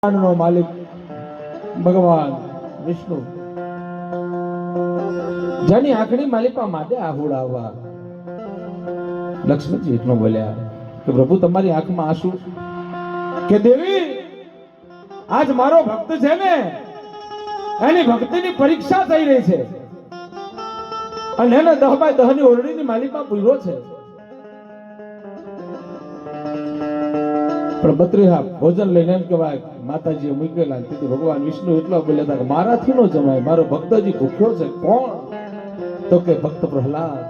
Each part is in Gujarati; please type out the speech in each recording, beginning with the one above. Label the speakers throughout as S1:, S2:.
S1: નો માલિક ભગવાન વિષ્ણુ જેની આંખની માલિપા માદે આહુડાવા લક્ષ્મણજી એટલો બોલ્યા કે પ્રભુ તમારી આંખમાં આંસુ કે દેવી આજ મારો ભક્ત છે ને એની ભક્તિની પરીક્ષા થઈ રહી છે અને એને 10 ની ઓરડીની માલિપા પૂરો છે પણ બત્રીહા ભોજન લઈને એમ કહેવાય માતાજીએ મૂકેલા તેથી ભગવાન વિષ્ણુ એટલા બોલ્યા હતા કે મારાથી નો જમાય મારો ભક્ત હજી ભૂખ્યો છે કોણ તો કે ભક્ત પ્રહલાદ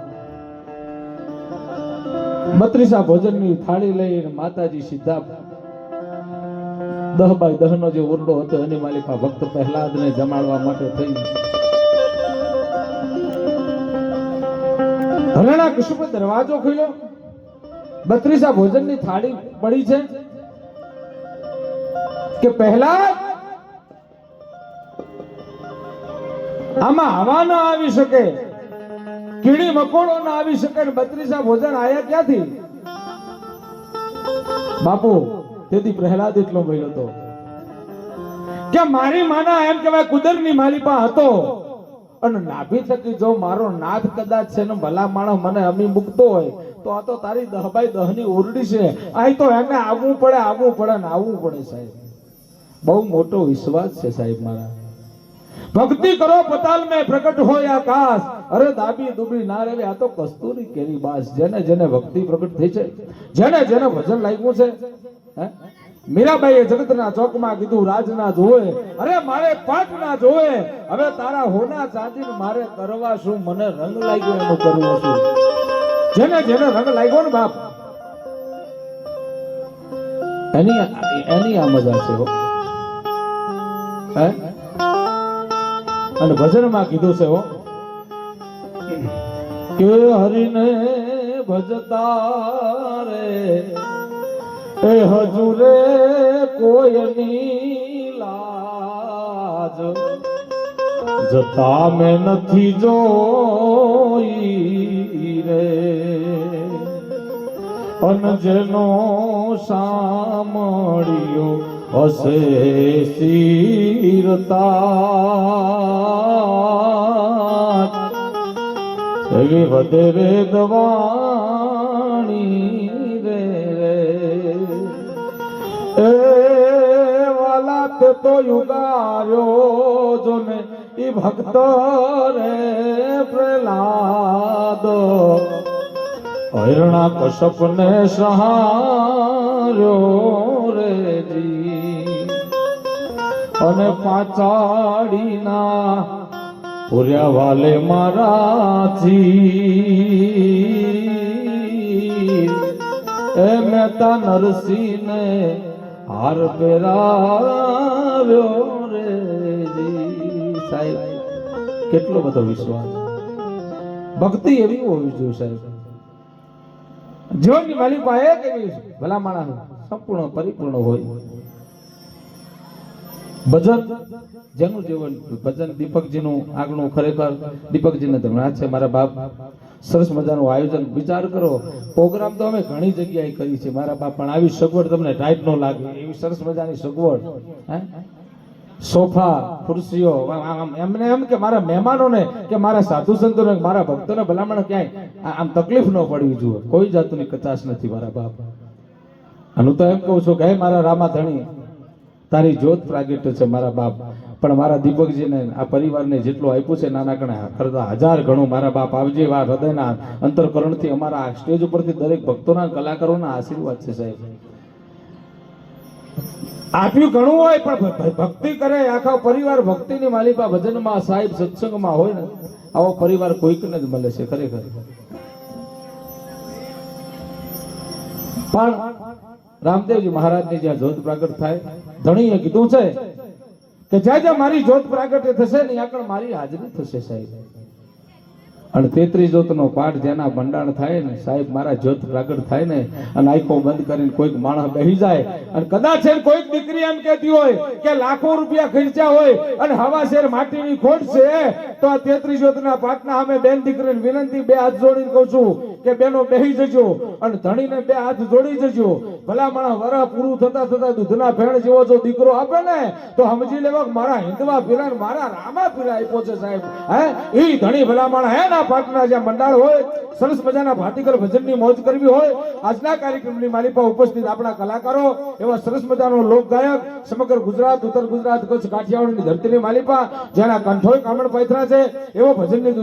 S1: બત્રીસા ભોજનની થાળી લઈને માતાજી સીધા 10 નો જે ઓરડો હતો એની માલિકા ભક્ત પ્રહલાદને જમાડવા માટે થઈ હરણા કુસુમ દરવાજો ખોલ્યો 32 ભોજનની થાળી પડી છે કે પહેલા આમાં હવા ન આવી શકે કીડી મકોડો ન આવી શકે 32 ભોજન આયા ક્યાંથી બાપુ તેથી પ્રહલાદ એટલો બોલ્યો હતો કે મારી માના એમ કહેવાય કુદરની માલિપા હતો અને નાભી થકી જો મારો નાથ કદાચ છે ને ભલા માણસ મને અમી મૂકતો હોય તો આ તો તારી 10 ની ઓરડી છે અહીં તો એને આવવું પડે ને આવવું પડે સાહેબ બહુ મોટો વિશ્વાસ છે સાહેબ મારા ભક્તિ કરો પતાલ મેં પ્રગટ હોય આકાશ અરે દાબી દુબી ના રેવે આ તો કસ્તુરી કેરી બાસ જેને જેને ભક્તિ પ્રગટ થઈ છે જેને જેને ભજન લાગ્યું છે મીરાબાઈએ જગતના ચોકમાં કીધું રાજના જોવે અરે મારે પાટ ના જોવે હવે તારા હોના ચાંદી મારે કરવા શું મને રંગ લાગ્યો એનું કરવું શું જેને જેને રંગ લાગ્યો ને બાપ એની આ મજા છે હો અને ભજનમાં કીધું છે હો કે હરિને ભજતા રે એ હજુરે કોઈની લાજ જતા મેં નથી જોઈ રે અન જેનો સાંભળ્યો હસે શિરતા એવી વધે વેદવાણી રે એ વાલા તે તો યુગાર્યો જોને ઈ ભક્ત રે પ્રહલાદ હરણા કશ્યપ ને સહાર્યો રે જી અને પાછાડીના પૂર્યા વાલે મારાથી એ મહેતા નરસિંહ ને હાર પહેરાવ્યો રે જી સાહેબ કેટલો બધો વિશ્વાસ ભક્તિ એવી હોવી જોઈએ સાહેબ જીવનની માલિકા એક એવી ભલા માણસ સંપૂર્ણ પરિપૂર્ણ હોય ભજન જેનું જીવન ભજન દીપકજીનું આગળનું ખરેખર દીપકજીને ધન્યવાદ છે મારા બાપ સરસ મજાનું આયોજન વિચાર કરો પ્રોગ્રામ તો અમે ઘણી જગ્યાએ કરી છે મારા બાપ પણ આવી સગવડ તમને ટાઈટ ન લાગે એવી સરસ મજાની સગવડ સોફા ખુરશીઓ એમને એમ કે મારા મહેમાનોને કે મારા સાધુ સંતોને મારા ભક્તોને ભલામણ ક્યાંય આમ તકલીફ ન પડવી જોઈએ કોઈ જાતની કચાશ નથી મારા બાપ આનું તો એમ કહું છું કે મારા રામા ધણી તારી જ્યોત પ્રાગટ્ય છે મારા બાપ પણ મારા દીપકજીને આ પરિવારને જેટલું આપ્યું છે નાના કણા કરતા 1000 ગણું મારા બાપ આવજે વા હૃદયના અંતરકરણથી અમારા આ સ્ટેજ ઉપરથી દરેક ભક્તોના કલાકારોના આશીર્વાદ છે સાહેબ આપ્યું ઘણું હોય પણ ભક્તિ કરે આખા પરિવાર ભક્તિની માલિકા ભજનમાં સાહેબ સત્સંગમાં હોય ને આવો પરિવાર કોઈકને જ મળે છે ખરેખર પણ રામદેવજી મહારાજની જ્યાં જ્યોત પ્રાગટ થાય ધણીએ કીધું છે કે જ્યાં જ્યાં મારી જ્યોત પ્રાગટ્ય થશે ને આગળ મારી હાજરી થશે સાહેબ અને 33 જ્યોતનો પાઠ જેના ભંડાણ થાય ને સાહેબ મારા જ્યોત પ્રગટ થાય ને અને આંખો બંધ કરીને કોઈક માણસ બેસી જાય અને કદાચ છે ને કોઈક દીકરી એમ કહેતી હોય કે લાખો રૂપિયા ખર્ચા હોય અને હવા શેર માટીની ખોટ છે તો આ 33 જ્યોતના પાઠના અમે બેન દીકરીને વિનંતી બે હાથ જોડીને કહું છું કે બેનો બેસી જજો અને ધણીને બે હાથ જોડી જજો ભલા માણસ વરા પૂરું થતા થતા દૂધના ફેણ જેવો જો દીકરો આપે ને તો સમજી લેવા કે મારા હિંદવા પીરા ને મારા રામા પીરા આપ્યો છે સાહેબ હે ઈ ધણી ભલા માણસ હે ના પાટના જ્યાં મંડાળ હોય સરસ મજાના ભાતીગળ ભજનની મોજ કરવી હોય આજના કાર્યક્રમની માલિપા ઉપસ્થિત આપણા કલાકારો એવા સરસ મજાનો લોક ગાયક સમગ્ર ગુજરાત ઉત્તર ગુજરાત કચ્છ કાઠિયાવાડની ધરતીની માલિપા જેના કંઠોય કામણ પાથરા છે એવો ભજનની દુનિયા